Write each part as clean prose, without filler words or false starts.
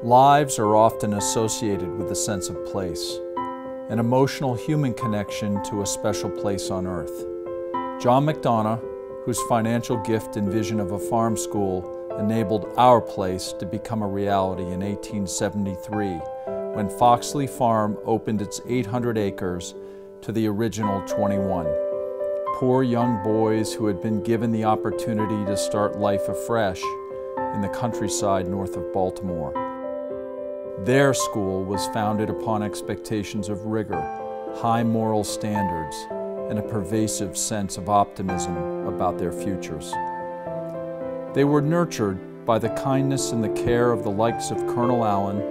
Lives are often associated with a sense of place, an emotional human connection to a special place on earth. John McDonogh, whose financial gift and vision of a farm school enabled our place to become a reality in 1873, when Foxley Farm opened its 800 acres to the original 21. Poor young boys who had been given the opportunity to start life afresh in the countryside north of Baltimore. Their school was founded upon expectations of rigor, high moral standards, and a pervasive sense of optimism about their futures. They were nurtured by the kindness and the care of the likes of Colonel Allen,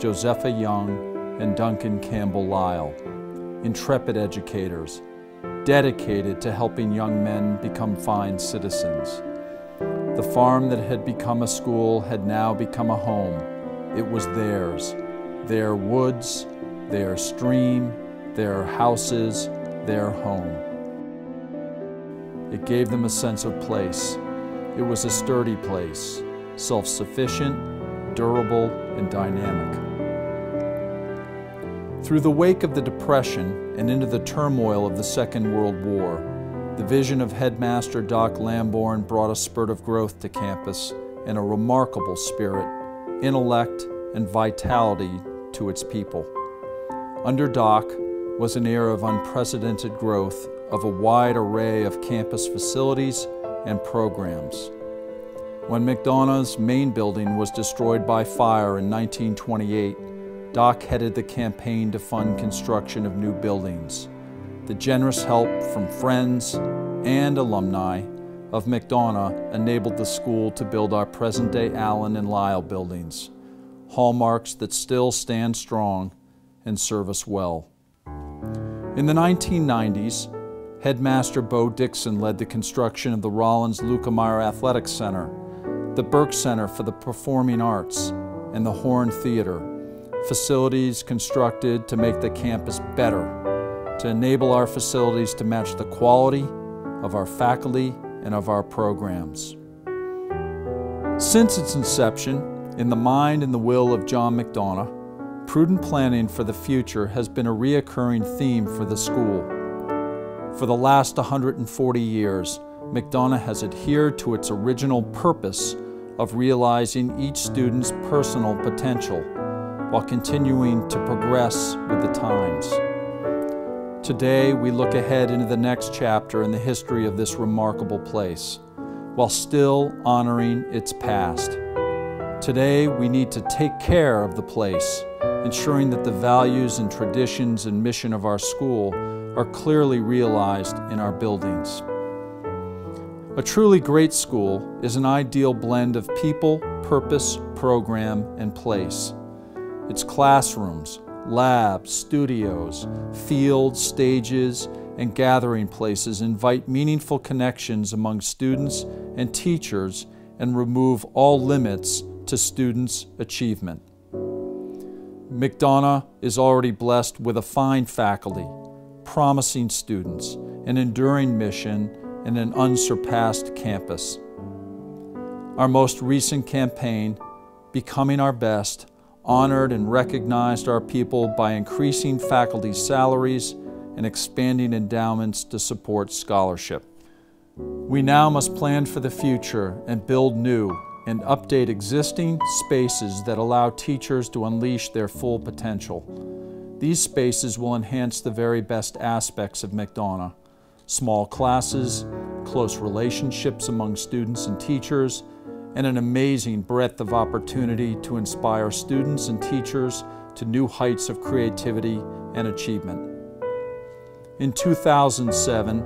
Josepha Young, and Duncan Campbell Lyle, intrepid educators, dedicated to helping young men become fine citizens. The farm that had become a school had now become a home. It was theirs, their woods, their stream, their houses, their home. It gave them a sense of place. It was a sturdy place, self-sufficient, durable, and dynamic. Through the wake of the Depression and into the turmoil of the Second World War, the vision of Headmaster Doc Lamborn brought a spurt of growth to campus and a remarkable spirit, intellect, and vitality to its people. Under Doc was an era of unprecedented growth of a wide array of campus facilities and programs. When McDonogh's main building was destroyed by fire in 1928, Doc headed the campaign to fund construction of new buildings. The generous help from friends and alumni of McDonogh enabled the school to build our present-day Allen and Lyle buildings, hallmarks that still stand strong and serve us well. In the 1990s, Headmaster Bo Dixon led the construction of the Rollins Lukemeyer Athletic Center, the Burke Center for the Performing Arts, and the Horn Theater, facilities constructed to make the campus better, to enable our facilities to match the quality of our faculty and of our programs. Since its inception, in the mind and the will of John McDonogh, prudent planning for the future has been a reoccurring theme for the school. For the last 140 years, McDonogh has adhered to its original purpose of realizing each student's personal potential while continuing to progress with the times. Today, we look ahead into the next chapter in the history of this remarkable place, while still honoring its past. Today, we need to take care of the place, ensuring that the values and traditions and mission of our school are clearly realized in our buildings. A truly great school is an ideal blend of people, purpose, program, and place. Its classrooms, labs, studios, fields, stages, and gathering places invite meaningful connections among students and teachers and remove all limits to students' achievement. McDonogh is already blessed with a fine faculty, promising students, an enduring mission, and an unsurpassed campus. Our most recent campaign, Becoming Our Best, honored and recognized our people by increasing faculty salaries and expanding endowments to support scholarship. We now must plan for the future and build new and update existing spaces that allow teachers to unleash their full potential. These spaces will enhance the very best aspects of McDonogh: small classes, close relationships among students and teachers, and an amazing breadth of opportunity to inspire students and teachers to new heights of creativity and achievement. In 2007,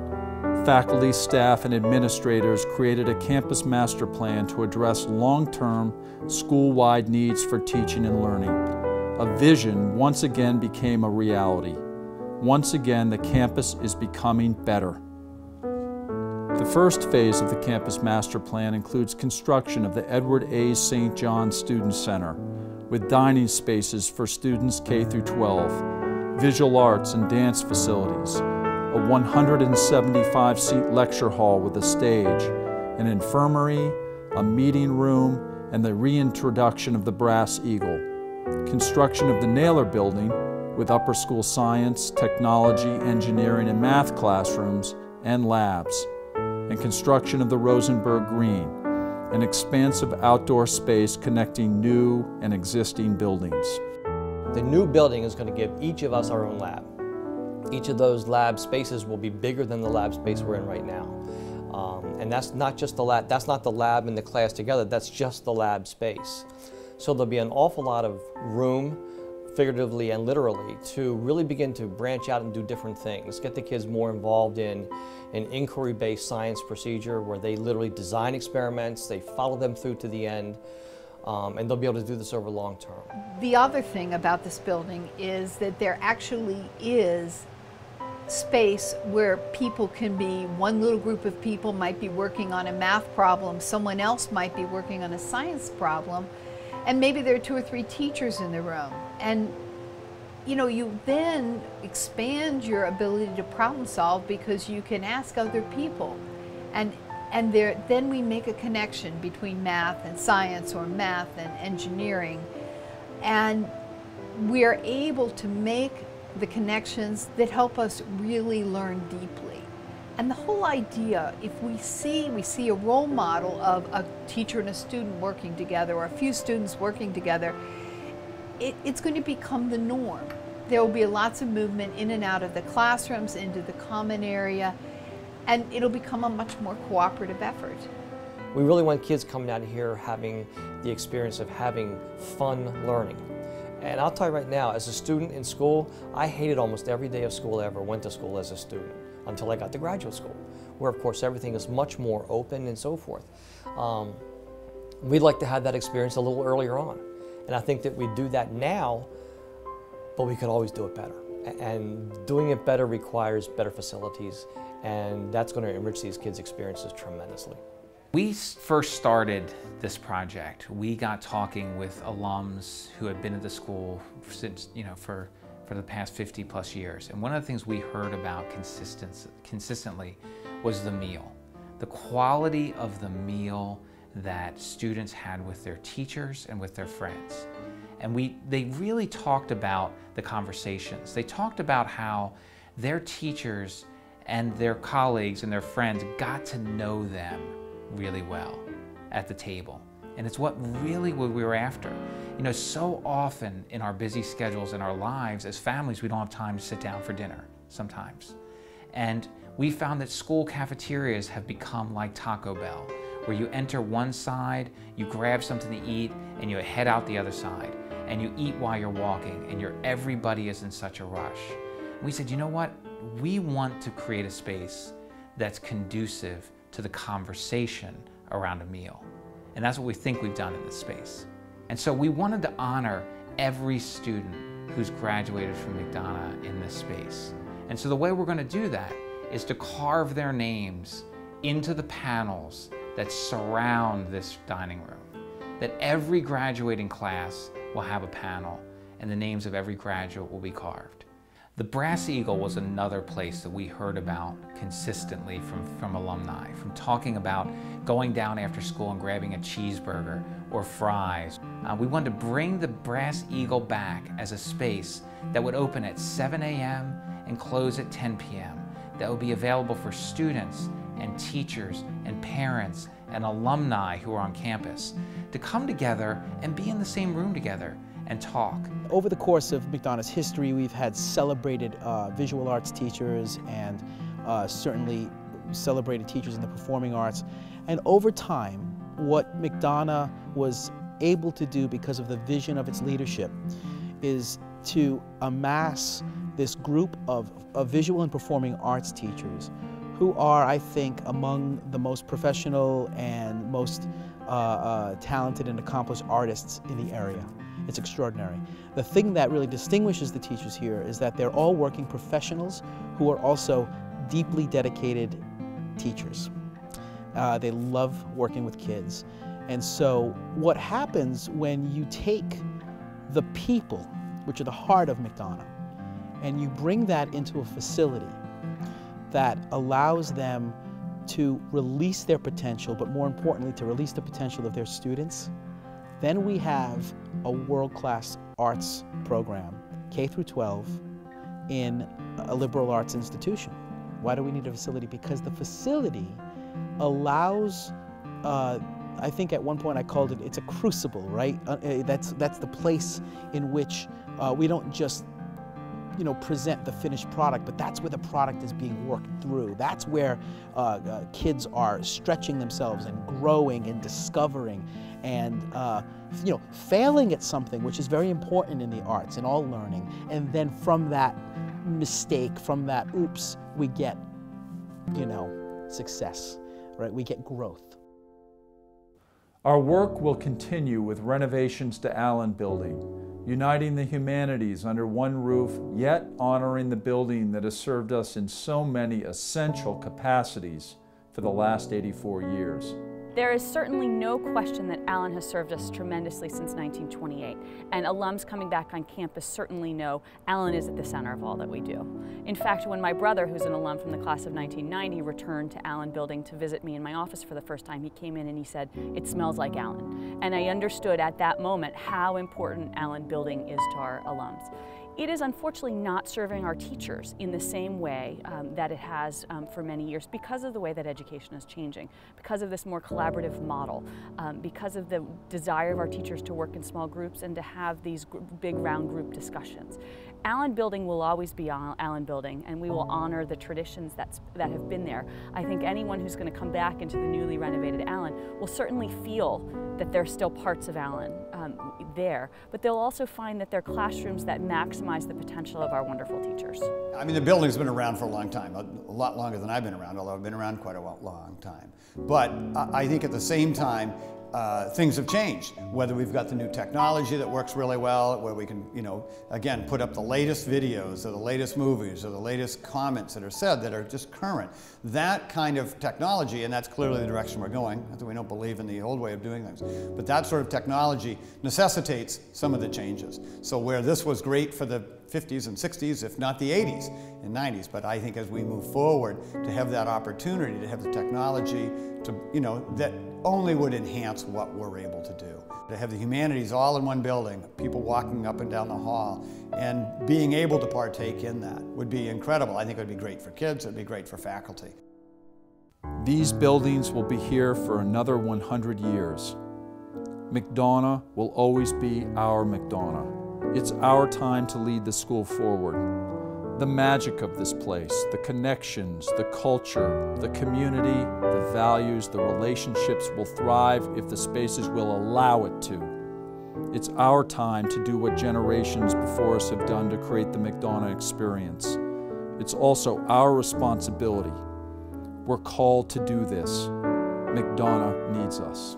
faculty, staff, and administrators created a campus master plan to address long-term, school-wide needs for teaching and learning. A vision once again became a reality. Once again, the campus is becoming better. The first phase of the campus master plan includes construction of the Edward A. St. John Student Center, with dining spaces for students K through 12, visual arts and dance facilities, a 175-seat lecture hall with a stage, an infirmary, a meeting room, and the reintroduction of the brass eagle. Construction of the Naylor building with upper school science, technology, engineering, and math classrooms and labs, and construction of the Rosenberg Green, an expansive outdoor space connecting new and existing buildings. The new building is going to give each of us our own lab. Each of those lab spaces will be bigger than the lab space we're in right now. And that's not just the lab, that's not the lab and the class together, that's just the lab space. So there'll be an awful lot of room, figuratively and literally, to really begin to branch out and do different things. Get the kids more involved in an inquiry-based science procedure where they literally design experiments, they follow them through to the end, and they'll be able to do this over long term. The other thing about this building is that there actually is space where people can be, one little group of people might be working on a math problem, someone else might be working on a science problem, and maybe there are 2 or 3 teachers in the room. And you know, you then expand your ability to problem solve because you can ask other people. And then we make a connection between math and science, or math and engineering. And we are able to make the connections that help us really learn deeply. And the whole idea, if we see a role model of a teacher and a student working together, or a few students working together, it's going to become the norm. There will be lots of movement in and out of the classrooms, into the common area, and it'll become a much more cooperative effort. We really want kids coming out of here having the experience of having fun learning. And I'll tell you right now, as a student in school, I hated almost every day of school I ever went to school as a student, until I got to graduate school, where of course everything is much more open and so forth. We'd like to have that experience a little earlier on. And I think that we do that now, but we could always do it better. And doing it better requires better facilities, and that's going to enrich these kids' experiences tremendously. We first started this project. We got talking with alums who had been at the school since, for the past 50+ years. And one of the things we heard about consistently was the meal. The quality of the meal that students had with their teachers and with their friends. And they really talked about the conversations. They talked about how their teachers and their colleagues and their friends got to know them really well at the table. And it's what we were after. So often in our busy schedules in our lives as families, we don't have time to sit down for dinner sometimes. And we found that school cafeterias have become like Taco Bell, where you enter one side, you grab something to eat, and you head out the other side. And you eat while you're walking, and everybody is in such a rush. And we said, you know what? We want to create a space that's conducive to the conversation around a meal. And that's what we think we've done in this space. And so we wanted to honor every student who's graduated from McDonogh in this space. And so the way we're going to do that is to carve their names into the panels that surround this dining room. That every graduating class will have a panel, and the names of every graduate will be carved. The Brass Eagle was another place that we heard about consistently from alumni, from talking about going down after school and grabbing a cheeseburger or fries. We wanted to bring the Brass Eagle back as a space that would open at 7 a.m. and close at 10 p.m. That would be available for students and teachers and parents and alumni who are on campus to come together and be in the same room together and talk. Over the course of McDonogh's history, we've had celebrated visual arts teachers and certainly celebrated teachers in the performing arts. And over time, what McDonogh was able to do because of the vision of its leadership is to amass this group of visual and performing arts teachers who are, I think, among the most professional and most talented and accomplished artists in the area. It's extraordinary. The thing that really distinguishes the teachers here is that they're all working professionals who are also deeply dedicated teachers. They love working with kids. And so what happens when you take the people, which are the heart of McDonogh, and you bring that into a facility that allows them to release their potential, but more importantly, to release the potential of their students, Then we have a world-class arts program, K through 12, in a liberal arts institution. Why do we need a facility? Because the facility allows, I think at one point I called it, it's a crucible, right? That's the place in which we don't just present the finished product, but that's where the product is being worked through. That's where kids are stretching themselves and growing and discovering and failing at something, which is very important in the arts, in all learning. And then from that mistake, from that oops, we get, success, right? We get growth. Our work will continue with renovations to Allen Building, uniting the humanities under one roof, yet honoring the building that has served us in so many essential capacities for the last 84 years. There is certainly no question that Allen has served us tremendously since 1928, and alums coming back on campus certainly know Allen is at the center of all that we do. In fact, when my brother, who's an alum from the class of 1990, returned to Allen Building to visit me in my office for the first time, he came in and he said, "It smells like Allen." And I understood at that moment how important Allen Building is to our alums. It is unfortunately not serving our teachers in the same way that it has for many years because of the way that education is changing, because of this more collaborative model, because of the desire of our teachers to work in small groups and to have these big round group discussions. Allen Building will always be Allen Building, and we will honor the traditions that have been there. I think anyone who's going to come back into the newly renovated Allen will certainly feel that there's still parts of Allen there, but they'll also find that they're classrooms that maximize the potential of our wonderful teachers. I mean, the building's been around for a long time, a lot longer than I've been around, although I've been around quite a long time. But I think at the same time, things have changed, whether we've got the new technology that works really well, where we can, again, put up the latest videos or the latest movies or the latest comments that are said that are just current. That kind of technology, and that's clearly the direction we're going, not that we don't believe in the old way of doing things, but that sort of technology necessitates some of the changes. So where this was great for the 50s and 60s, if not the 80s and 90s, but I think as we move forward to have that opportunity to have the technology to, that only would enhance what we're able to do. To have the humanities all in one building, people walking up and down the hall, and being able to partake in that would be incredible. I think it would be great for kids, it would be great for faculty. These buildings will be here for another 100 years. McDonogh will always be our McDonogh. It's our time to lead the school forward. The magic of this place, the connections, the culture, the community, the values, the relationships will thrive if the spaces will allow it to. It's our time to do what generations before us have done to create the McDonogh experience. It's also our responsibility. We're called to do this. McDonogh needs us.